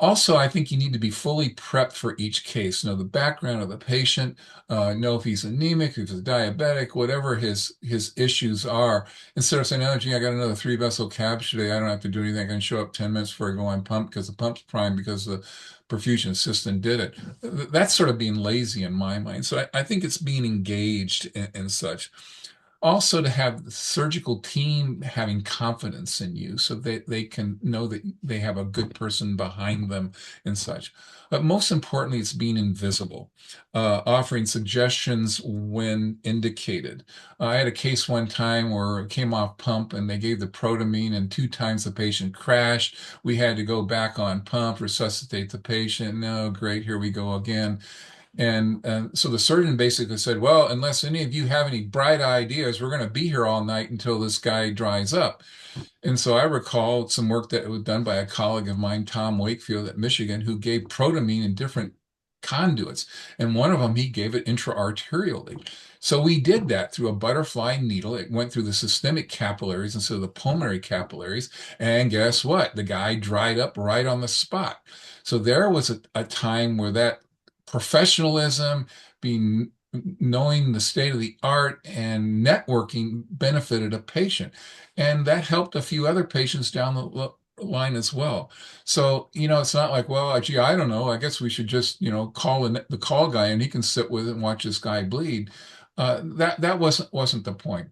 S2: Also, I think you need to be fully prepped for each case. Know the background of the patient, know if he's anemic, if he's diabetic, whatever his issues are. Instead of saying, oh, gee, I got another 3-vessel CABG today, I don't have to do anything. I can show up 10 minutes before I go on pump because the pump's primed because the perfusion assistant did it. That's sort of being lazy in my mind. So I think it's being engaged and such. Also, to have the surgical team having confidence in you so they can know that they have a good person behind them and such. But most importantly, it's being invisible, offering suggestions when indicated. I had a case one time where it came off pump and they gave the protamine, and 2 times the patient crashed. We had to go back on pump, resuscitate the patient. No, great, here we go again. And so the surgeon basically said, well, unless any of you have any bright ideas, we're going to be here all night until this guy dries up. And so I recall some work that was done by a colleague of mine, Tom Wakefield at Michigan, who gave protamine in different conduits. And one of them, he gave it intra-arterially. So we did that through a butterfly needle. It went through the systemic capillaries instead of the pulmonary capillaries. And guess what? The guy dried up right on the spot. So there was a time where that professionalism, knowing the state of the art and networking benefited a patient. And that helped a few other patients down the line as well. So, it's not like, well, gee, I don't know, I guess we should just, call the call guy and he can sit with it and watch this guy bleed. That wasn't the point.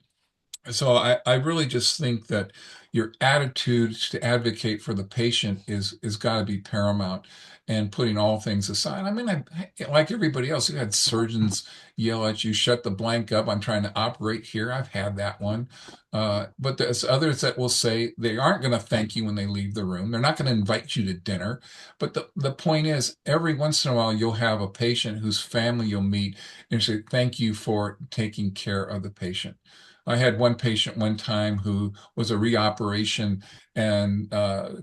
S2: So I really just think that your attitude to advocate for the patient is got to be paramount, and putting all things aside. I mean, like everybody else, you had surgeons yell at you, shut the blank up, I'm trying to operate here. I've had that one. But there's others that will say they aren't going to thank you when they leave the room. They're not going to invite you to dinner. But the point is, every once in a while, you'll have a patient whose family you'll meet and say, thank you for taking care of the patient. I had one patient one time who was a reoperation and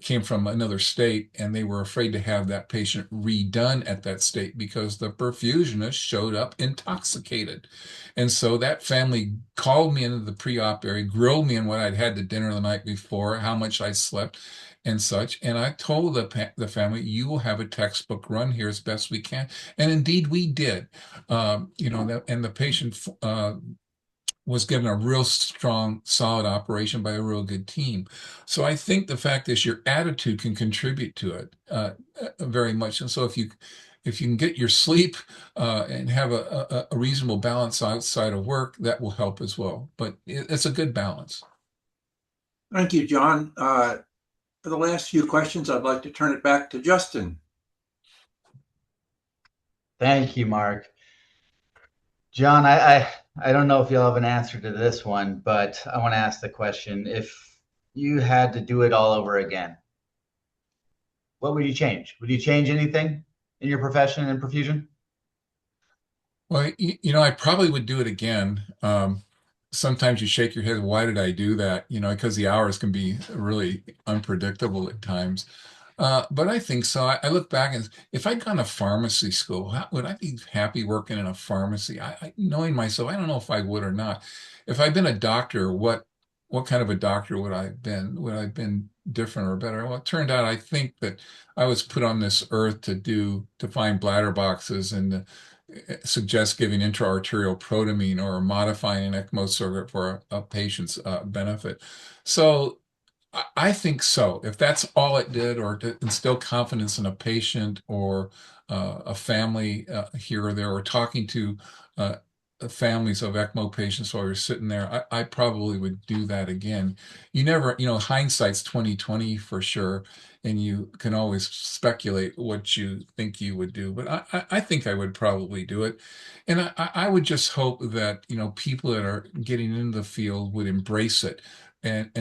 S2: came from another state, and they were afraid to have that patient redone at that state because the perfusionist showed up intoxicated. And so that family called me into the pre-op area, grilled me on what I'd had to dinner the night before, how much I slept and such. And I told the family, you will have a textbook run here as best we can. And indeed we did. And the patient was given a real strong, solid operation by a real good team. So I think the fact is your attitude can contribute to it very much. And so if you can get your sleep and have a reasonable balance outside of work, that will help as well. But it's a good balance.
S3: Thank you, John. For the last few questions, I'd like to turn it back to Justin.
S1: Thank you, Mark. John, I don't know if you'll have an answer to this one, but I want to ask the question. If you had to do it all over again, what would you change? Would you change anything in your profession in perfusion?
S2: Well, I probably would do it again. Sometimes you shake your head, why did I do that? Because the hours can be really unpredictable at times. But I think so. I look back and if I'd gone to pharmacy school, would I be happy working in a pharmacy? Knowing myself, I don't know if I would or not. If I'd been a doctor, what kind of a doctor would I have been? Would I have been different or better? Well, it turned out I think that I was put on this earth to find bladder boxes and suggest giving intra-arterial protamine or modifying an ECMO circuit for a patient's benefit. So I think so. If that's all it did, or to instill confidence in a patient or a family here or there, or talking to families of ECMO patients while you're sitting there, I probably would do that again. You never, hindsight's 2020 for sure, and you can always speculate what you think you would do. But I think I would probably do it, and I would just hope that people that are getting into the field would embrace it, and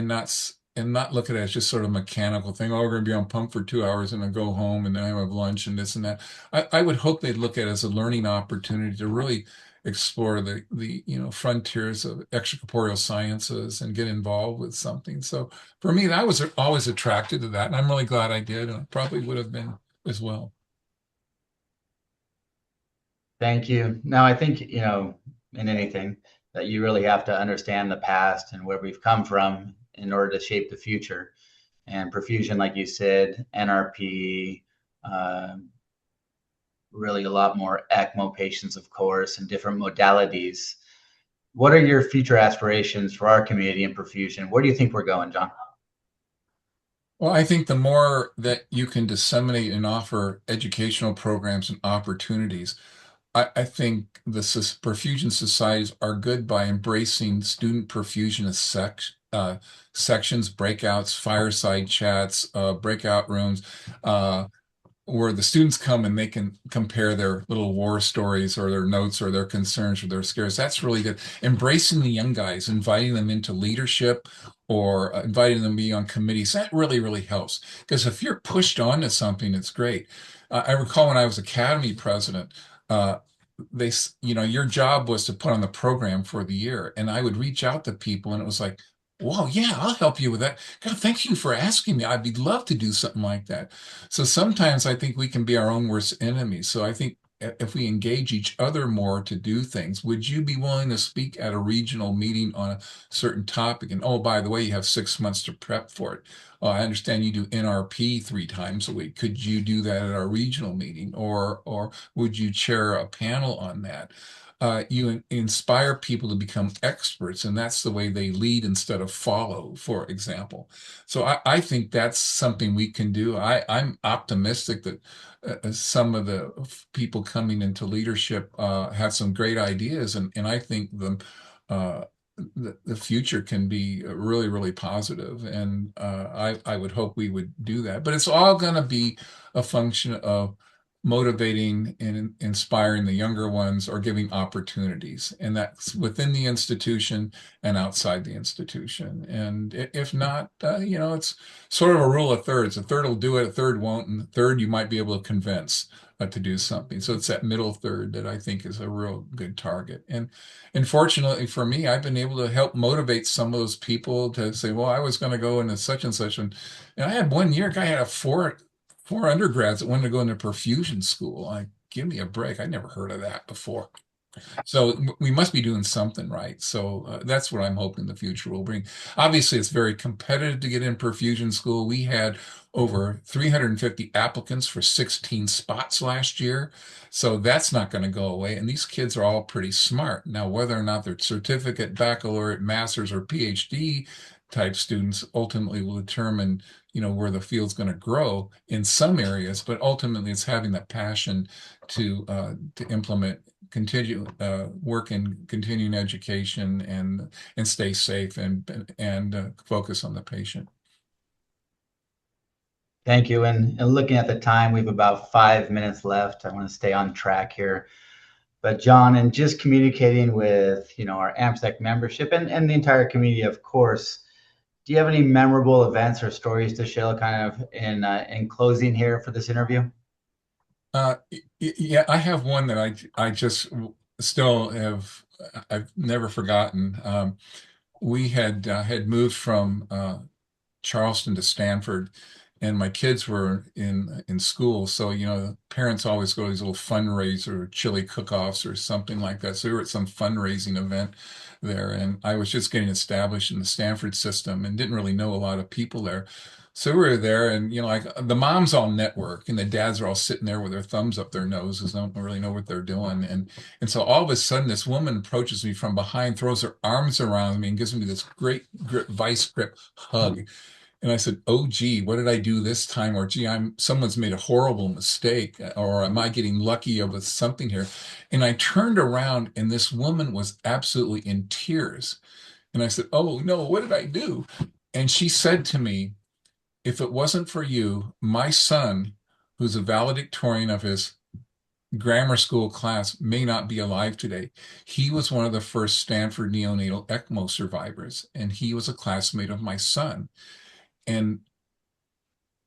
S2: not look at it as just sort of a mechanical thing. Oh, we're going to be on pump for 2 hours and then go home and then I have lunch and this and that. I would hope they'd look at it as a learning opportunity to really explore the frontiers of extracorporeal sciences and get involved with something. So for me, I was always attracted to that, and I'm really glad I did, and I probably would have been as well.
S1: Thank you. Now, I think, in anything, that you really have to understand the past and where we've come from in order to shape the future. And perfusion, like you said, NRP, really a lot more ECMO patients, of course, and different modalities. What are your future aspirations for our community in perfusion? Where do you think we're going, John?
S2: Well, I think the more that you can disseminate and offer educational programs and opportunities, I think the perfusion societies are good by embracing student perfusionist sections, breakouts, fireside chats, breakout rooms, where the students come and they can compare their little war stories or their notes or their concerns or their scares. That's really good. Embracing the young guys, inviting them into leadership or inviting them to be on committees, that really, really helps. Because if you're pushed onto something, it's great. I recall when I was Academy president, your job was to put on the program for the year. And I would reach out to people and it was like, "Whoa, yeah, I'll help you with that. God, thank you for asking me. I'd be love to do something like that." So sometimes I think we can be our own worst enemies. So I think if we engage each other more to do things, would you be willing to speak at a regional meeting on a certain topic? And oh, by the way, you have 6 months to prep for it. Oh, I understand you do NRP 3 times a week. Could you do that at our regional meeting? Or would you chair a panel on that? You inspire people to become experts, and that's the way they lead instead of follow, for example. So I think that's something we can do. I'm optimistic that some of the people coming into leadership have some great ideas, and I think uh, the future can be really, really positive, and I would hope we would do that. But it's all going to be a function of motivating and inspiring the younger ones or giving opportunities, and that's within the institution and outside the institution. And if not, it's sort of a rule of thirds. A third will do it, a third won't, and a third you might be able to convince to do something. So it's that middle third that I think is a real good target. And fortunately for me, I've been able to help motivate some of those people to say, well, I was going to go into such and such, and I had one year, a guy had four undergrads that wanted to go into perfusion school. Like, give me a break. I never heard of that before. So we must be doing something right. So that's what I'm hoping the future will bring. Obviously, it's very competitive to get in perfusion school. We had over 350 applicants for 16 spots last year. So that's not going to go away. And these kids are all pretty smart. Now, whether or not they're certificate, baccalaureate, master's, or PhD type students ultimately will determine, where the field's going to grow in some areas, but ultimately it's having that passion to implement, continue work in continuing education and stay safe and focus on the patient.
S1: Thank you. And looking at the time, we have about 5 minutes left. I want to stay on track here. But John, and just communicating with our AMSEC membership and the entire community, of course, do you have any memorable events or stories to share, kind of in closing here for this interview?
S2: Yeah, I have one that I just still have. I've never forgotten. We had moved from Charleston to Stanford, and my kids were in school. So, parents always go to these little fundraiser, chili cook-offs or something like that. So we were at some fundraising event there, and I was just getting established in the Stanford system and didn't really know a lot of people there. So we were there, and like the moms all network, and the dads are all sitting there with their thumbs up their noses, don't really know what they're doing, and so all of a sudden, this woman approaches me from behind, throws her arms around me, and gives me this great vice grip hug. And I said, "Oh, gee, what did I do this time?" Or, "Gee, someone's made a horrible mistake," or, "Am I getting lucky with something here?" And I turned around, and this woman was absolutely in tears. And I said, "Oh no, what did I do?" And she said to me, "If it wasn't for you, my son, who's a valedictorian of his grammar school class, may not be alive today. He was one of the first Stanford neonatal ECMO survivors, and he was a classmate of my son." And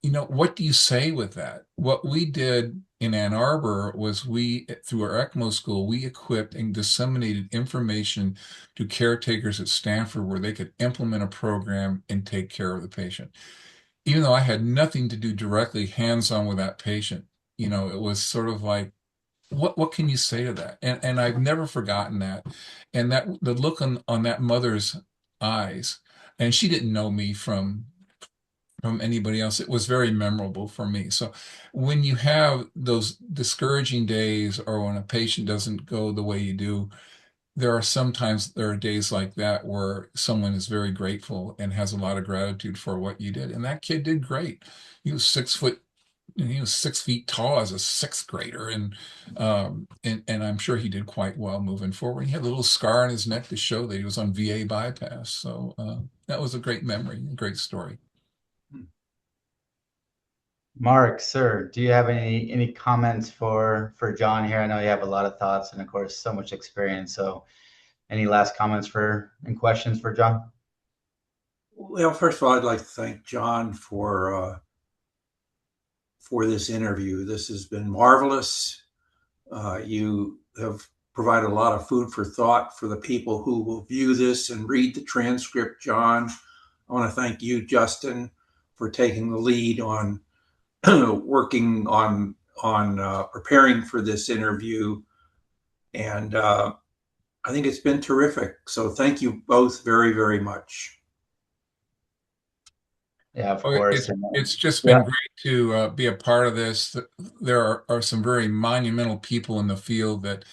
S2: what do you say with that? What we did in Ann Arbor was through our ECMO school, we equipped and disseminated information to caretakers at Stanford where they could implement a program and take care of the patient. Even though I had nothing to do directly hands-on with that patient, it was sort of like, what can you say to that? And I've never forgotten that. And that the look on that mother's eyes, and she didn't know me from anybody else. It was very memorable for me. So when you have those discouraging days or when a patient doesn't go the way you do, there are days like that where someone is very grateful and has a lot of gratitude for what you did. And that kid did great. He was 6 foot, he was 6 feet tall as a sixth grader, and I'm sure he did quite well moving forward. He had a little scar on his neck to show that he was on VA bypass. So that was a great memory, a great story.
S1: Mark, sir, do you have any comments for John here? I know you have a lot of thoughts and, of course, so much experience. So any last comments and questions for John?
S3: Well, first of all, I'd like to thank John for this interview. This has been marvelous. You have provided a lot of food for thought for the people who will view this and read the transcript, John. I want to thank you, Justin, for taking the lead on working on preparing for this interview. And I think it's been terrific. So thank you both very, very much.
S1: Yeah, of course.
S2: It's just been great to be a part of this. There are some very monumental people in the field that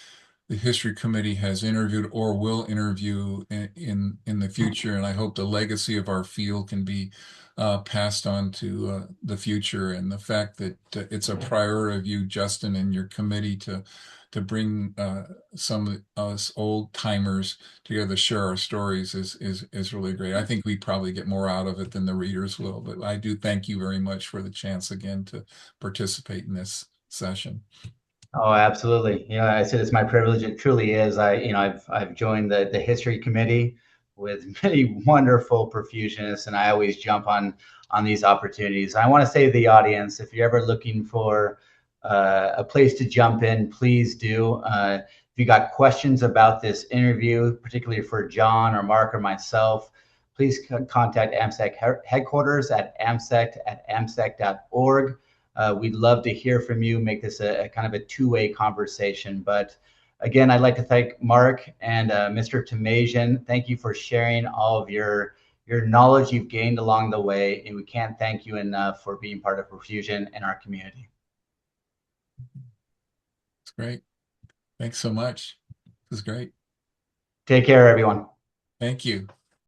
S2: the History Committee has interviewed or will interview in the future, and I hope the legacy of our field can be passed on to the future. And the fact that it's a priority of you, Justin, and your committee to bring some of us old timers together to share our stories is really great. I think we probably get more out of it than the readers will, but I do thank you very much for the chance again to participate in this session.
S1: Oh, absolutely. I said it's my privilege. It truly is. I've joined the history committee with many wonderful perfusionists, and I always jump on these opportunities. I want to say to the audience, if you're ever looking for a place to jump in, please do. If you got questions about this interview, particularly for John or Mark or myself, please contact AMSEC headquarters at amsec@amsec.org. We'd love to hear from you, make this a kind of a two-way conversation. But Again, I'd like to thank Mark and Mr. Toomasian. Thank you for sharing all of your knowledge you've gained along the way, and we can't thank you enough for being part of perfusion in our community.
S2: It's great. Thanks so much. This is great.
S1: Take care, everyone.
S2: Thank you.